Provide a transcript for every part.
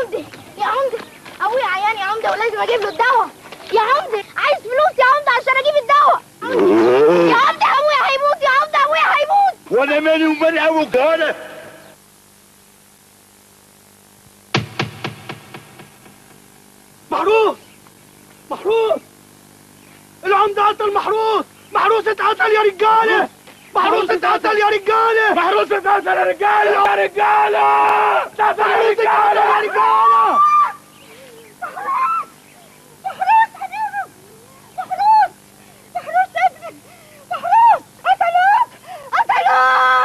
عمدة يا عمدة، ابويا عيان يا عمدة ولازم اجيب له الدواء. يا عمدة عايز فلوس يا عمدة عشان اجيب الدواء. يا عمدة ابويا هيموت، يا عمدة ابويا هيموت. وانا مالي ومال ابوك انا؟ محروس محروس، العمدة قتل محروس. محروس اتقتل يا رجالة. محروس اتقتل يا رجالة. محروس اتقتل يا رجالة يا رجالة. محروس اتقتل يا رجالة. محروس حبيبي، محروس محروس ابنك، محروس قتلوه قتلوه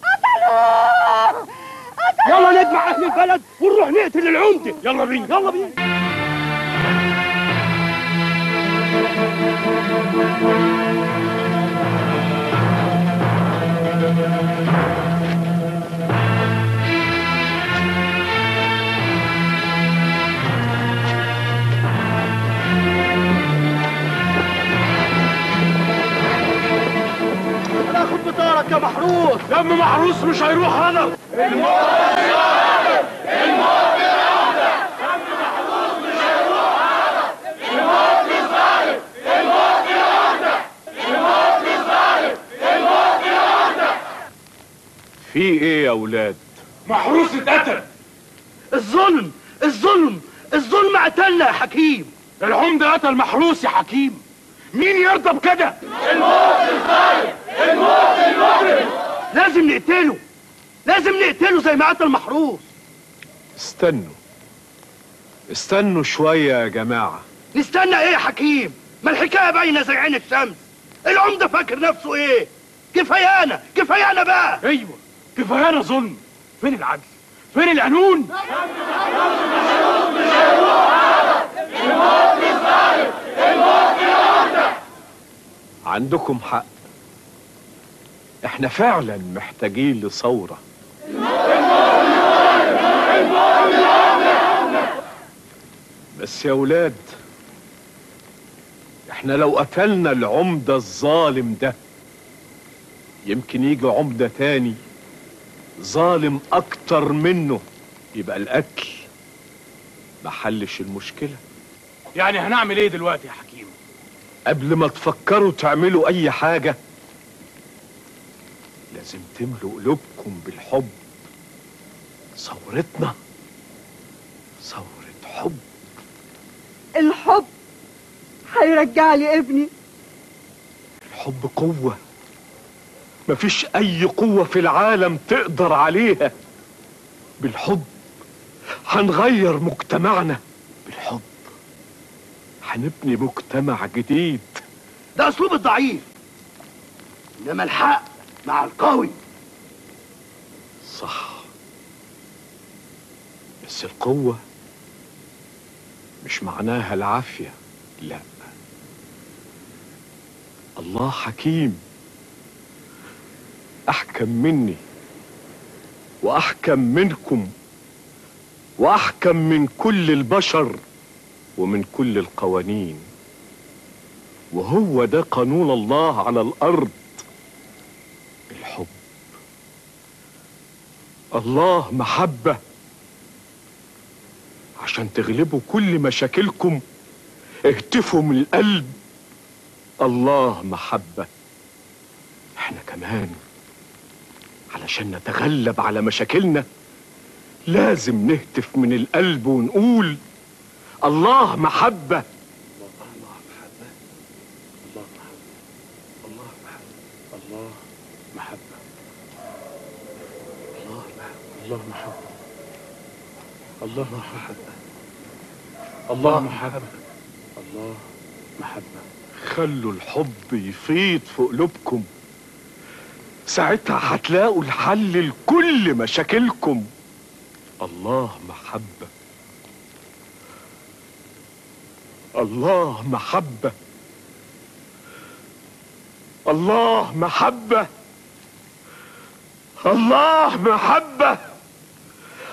قتلوه. يلا نجمع اهل البلد ونروح نقتل العمدة. يلا بينا يلا بينا. هناخد بطارك يا محروس. دم محروس مش هيروح هنا. الموت ظالم، الموت رهبة. دم محروس مش هيروح هنا. الموت ظالم، الموت رهبة. الموت ظالم، الموت رهبة. في ايه يا اولاد؟ محروس اتقتل. الظلم الظلم الظلم قتلنا يا حكيم. العمدة قتل محروس يا حكيم. مين يرضى بكده؟ لازم نقتله، لازم نقتله زي ما قتل محروس. استنوا شوية يا جماعة. نستنى ايه يا حكيم؟ ما الحكاية باينة زي عين الشمس. العمدة فاكر نفسه ايه؟ كفايانا كفايانا بقى. ايوه كفايانا ظلم. فين العدل؟ فين القانون؟ عندكم حق، احنا فعلا محتاجين لثورة. بس يا ولاد، احنا لو قتلنا العمدة الظالم ده يمكن يجي عمدة تاني ظالم اكتر منه، يبقى القتل محلش المشكلة. يعني هنعمل ايه دلوقتي يا حكيم؟ قبل ما تفكروا تعملوا اي حاجة لازم تملوا قلوبكم بالحب. ثورتنا ثورة حب. الحب هيرجع لي ابني. الحب قوة مفيش اي قوة في العالم تقدر عليها. بالحب هنغير مجتمعنا، بالحب هنبني مجتمع جديد. ده اسلوب الضعيف، انما الحق مع القوي. صح، بس القوة مش معناها العافية، لا. الله حكيم، أحكم مني وأحكم منكم وأحكم من كل البشر ومن كل القوانين، وهو ده قانون الله على الأرض، الحب. الله محبة. عشان تغلبوا كل مشاكلكم اهتفوا من القلب الله محبة. احنا كمان علشان نتغلب على مشاكلنا لازم نهتف من القلب ونقول الله محبة. الله محبة، الله محبة، الله محبة، الله محبة، الله محبة، الله محبة، الله محبة، الله محبة. خلوا الحب يفيض في قلوبكم، ساعتها هتلاقوا الحل لكل مشاكلكم. الله محبة، الله محبة، الله محبة، الله محبة،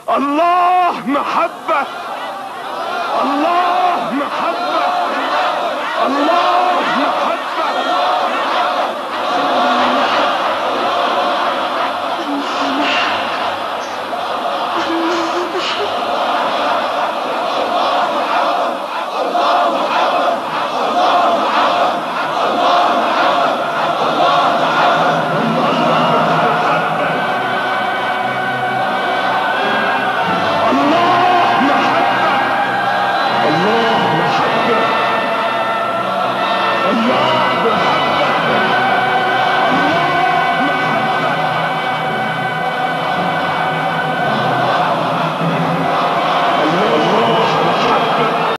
الله محبة، الله محبة، الله